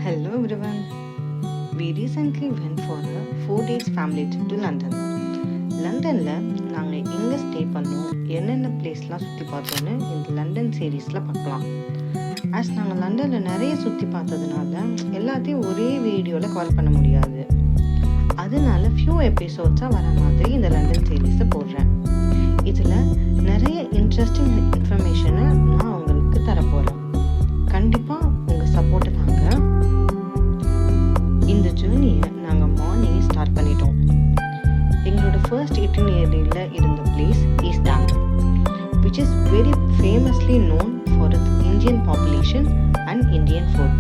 Hello everyone. We recently went for a 4 days family trip to London. லண்டனில் நாங்கள் எங்கே stay பண்ணோம், என்னென்ன பிளேஸ்லாம் சுற்றி பார்த்தோன்னு இந்த லண்டன் சீரீஸில் பார்க்கலாம். நாங்கள் லண்டனில் நிறைய சுற்றி பார்த்ததுனால எல்லாத்தையும் ஒரே வீடியோவில் கவர் பண்ண முடியாது. அதனால ஃபியூ எபிசோட்ஸாக வர மாதிரி இந்த லண்டன் சீரீஸை போடுறேன். இதில் நிறைய இன்ட்ரெஸ்டிங் இன்ஃபர்மேஷனை நான் உங்களுக்கு தரப்போகிறேன். கண்டிப்பாக உங்கள் சப்போர்ட்டை தாங்க. இந்த ஜேர்னியை நாங்கள் மார்னிங் ஸ்டார்ட் பண்ணிட்டோம். எங்களோட ஃபர்ஸ்ட் இட்டினரியில் இருந்த place East Ham, which is very famously known for its Indian population and Indian food,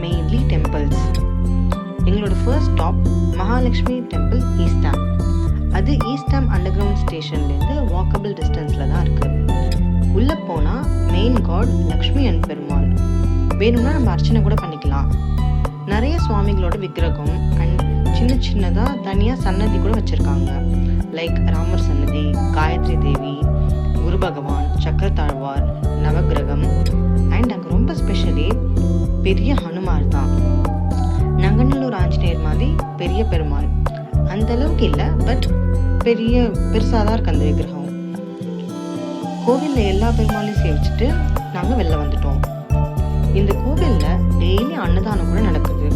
mainly temples. எங்களோட first stop Mahalakshmi temple East Ham. அது ஈஸ்ட் ஹாம் அண்டர் கிரவுண்ட் ஸ்டேஷன்லேருந்து வாக்கபிள் டிஸ்டன்ஸில் தான் இருக்குது. உள்ளே போனால் main god Lakshmi and Perumal. வேணும்னா நம்ம அர்ச்சனை கூட பண்ணிக்கலாம். நிறைய சுவாமிகளோட விக்கிரகம் அண்ட் சின்ன சின்னதாக தனியாக சன்னதி கூட வச்சுருக்காங்க. லைக் ராமர் சன்னதி, காயத்ரி தேவி, குரு பகவான், சக்கரத்தாழ்வார், நவகிரகம் அண்ட் அங்கே ரொம்ப ஸ்பெஷலி பெரிய ஹனுமார் தான். நங்கநல்லூர் ஆஞ்சநேயர் மாதிரி பெரிய பெருமாள் அந்த அளவுக்கு இல்லை, பட் பெருசாக தான் இருக்குது அந்த விக்கிரகம். கோவிலில் எல்லா பெருமாளையும் சேவிச்சுட்டு நாங்கள் வெளில வந்துட்டோம். இந்த கோவிலில் டெய்லி அன்னதானம் கூட நடக்குது.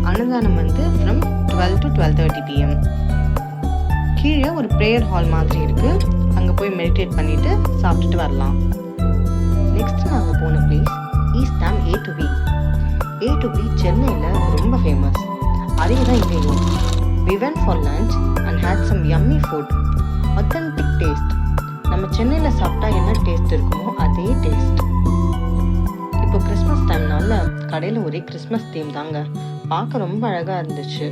அன்னதானம் ஃப்ரம் 12 to 12:30 PM. கீழே ஒரு ப்ரேயர் ஹால் மாதிரி இருக்குது. அங்கே போய் மெடிடேட் பண்ணிவிட்டு சாப்பிட்டுட்டு வரலாம். நெக்ஸ்ட் நாங்கள் போன பிளேஸ் ஈஸ்ட் ஹாம் A2B. A2B சென்னையில் ரொம்ப ஃபேமஸ். அதே தான் இங்கேயும். We went for lunch and had some yummy food. Authentic taste. நம்ம சென்னையில் சாப்பிட்டா என்ன டேஸ்ட் இருக்குமோ அதே டேஸ்ட். இப்போ கிறிஸ்மஸ் டைம்னால கடையில் ஒரே கிறிஸ்மஸ் தீம் தாங்க. பார்க்க ரொம்ப அழகாக இருந்துச்சு.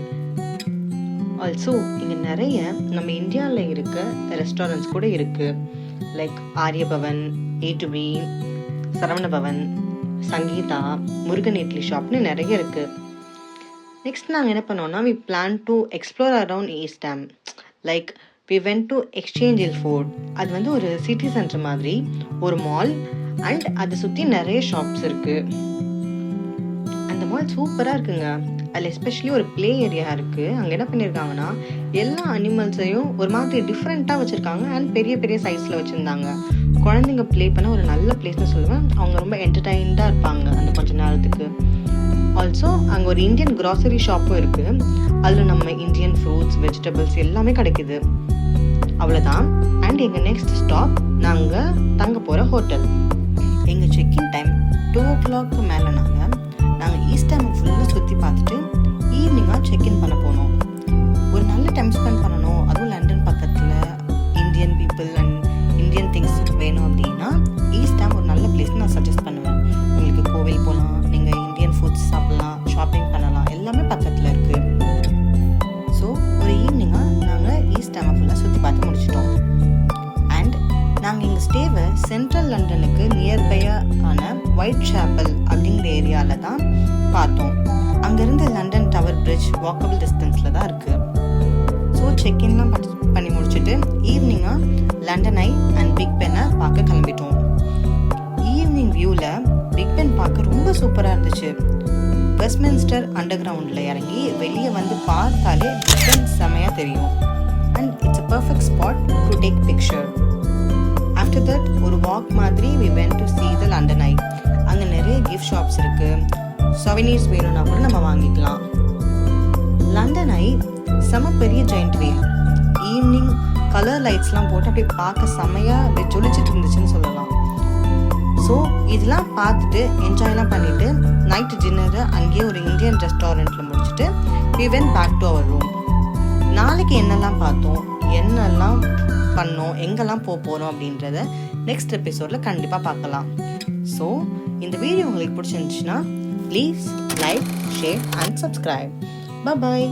ஆல்சோ இங்கே நிறைய நம்ம இந்தியாவில் இருக்க ரெஸ்டாரண்ட்ஸ் கூட இருக்குது. லைக் ஆரியபவன், A2B, சரவணபவன், சங்கீதா, முருகன் இட்லி ஷாப்னு நிறைய இருக்குது. நெக்ஸ்ட் நாங்கள் என்ன பண்ணோம்னா we plan to explore around East Ham. Like we went to Exchange Hill Fort. அது ஒரு சிட்டி சென்டர் மாதிரி ஒரு மால் அண்ட் அதை சுற்றி நிறைய ஷாப்ஸ் இருக்குது. அந்த மால் சூப்பராக இருக்குங்க. அதில் எஸ்பெஷலி ஒரு ப்ளே ஏரியா இருக்குது. அங்கே என்ன பண்ணியிருக்காங்கன்னா எல்லா அனிமல்ஸையும் ஒரு மாதிரி டிஃப்ரெண்ட்டாக வச்சுருக்காங்க அண்ட் பெரிய பெரிய சைஸில் வச்சுருந்தாங்க. குழந்தைங்க ப்ளே பண்ண ஒரு நல்ல பிளேஸ்னு சொல்லுவேன். அவங்க ரொம்ப என்டர்டைன்டாக இருப்பாங்க அந்த கொஞ்ச நேரத்துக்கு. ஆல்சோ அங்கே ஒரு இந்தியன் க்ராசரி ஷாப்பும் இருக்குது. அதில் நம்ம இந்தியன் ஃப்ரூட்ஸ், வெஜிடபிள்ஸ் எல்லாமே கிடைக்குது. அவ்வளோதான். அண்ட் எங்கள் நெக்ஸ்ட் ஸ்டாப் நாங்கள் தங்க போகிற ஹோட்டல். எங்கள் செக்இன் டைம் 2 o'clock மேலே நாங்கள் ஈஸ்ட் ஹாம் ஃபுல்லாக சுற்றி பார்த்துட்டு ஈவினிங்காக செக்இன் பண்ண போனோம். ஒரு நல்ல டைம் ஸ்பெண்ட் பண்ணணும், அதுவும் லண்டன் பக்கத்தில் Indian people and Indian things வேணும் அப்படின்னா ஈஸ்ட் ஹாம் ஒரு நல்ல பிளேஸ் நான் சஜஸ்ட் பண்ணுவேன். உங்களுக்கு கோவில் போகலாம், நீங்கள் இந்தியன் ஃபுட்ஸ் சாப்பிட்லாம், ஷாப்பிங் பண்ணலாம், எல்லாமே பக்கத்தில் இருக்குது. ஸோ ஒரு ஈவினிங்காக நாங்கள் ஈஸ்ட் ஹாமை ஃபுல்லாக சுற்றி பார்த்து முடிச்சிட்டோம். அண்ட் நாங்கள் எங்கள் ஸ்டேவை சென்ட்ரல் லண்டனுக்கு நியர்பையான ஒயிட் சாப்பல் அப்படிங்கிற ஏரியாவில் தான் பார்த்தோம். அங்கேருந்து லண்டன் டவர் பிரிட்ஜ் வாக்கபிள் டிஸ்டன்ஸில் தான் இருக்குது. ஸோ செக்இன்லாம் பண்ணி முடிச்சுட்டு ஈவினிங்காக லண்டன் ஐ அண்ட் பிக் பென்னை பார்க்க கிளம்பிட்டோம். ஈவினிங் வியூவில் பிக் பென் பார்க்க ரொம்ப சூப்பராக இருந்துச்சு. வெஸ்ட்மின்ஸ்டர் அண்டர் கிரவுண்டில் இறங்கி வெளியே பார்த்தாலே பிக் பென் செமையாக தெரியும். And it's a perfect spot to take picture. After that ஒரு வாக் மாதிரி we went to see the London Eye. அங்கே நிறைய கிஃப்ட் ஷாப்ஸ் இருக்குது. சொவெனீர்ஸ் வேணும்னா கூட நம்ம வாங்கிக்கலாம். லண்டன் ஐ செம பெரிய ஜெயிண்ட் வீல். ஈவினிங் கலர் லைட்ஸ்லாம் போட்டு அப்படியே பார்க்க செமையாக அப்படியே ஜொலிச்சிட்டு இருந்துச்சுன்னு சொல்லலாம். ஸோ இதெல்லாம் பார்த்துட்டு என்ஜாய்லாம் பண்ணிவிட்டு நைட்டு டின்னரை அங்கேயே ஒரு இந்தியன் ரெஸ்டாரண்ட்டில் முடிச்சுட்டு we went back to our room. நாளைக்கு என்னெல்லாம் பார்த்தோம், என்னெல்லாம் பண்ணோம், எங்கெல்லாம் போகிறோம் அப்படின்றத நெக்ஸ்ட் எபிசோடில் கண்டிப்பாக பார்க்கலாம். ஸோ இந்த வீடியோ உங்களுக்கு பிடிச்சிருந்துச்சுன்னா please like, share and subscribe. Bye.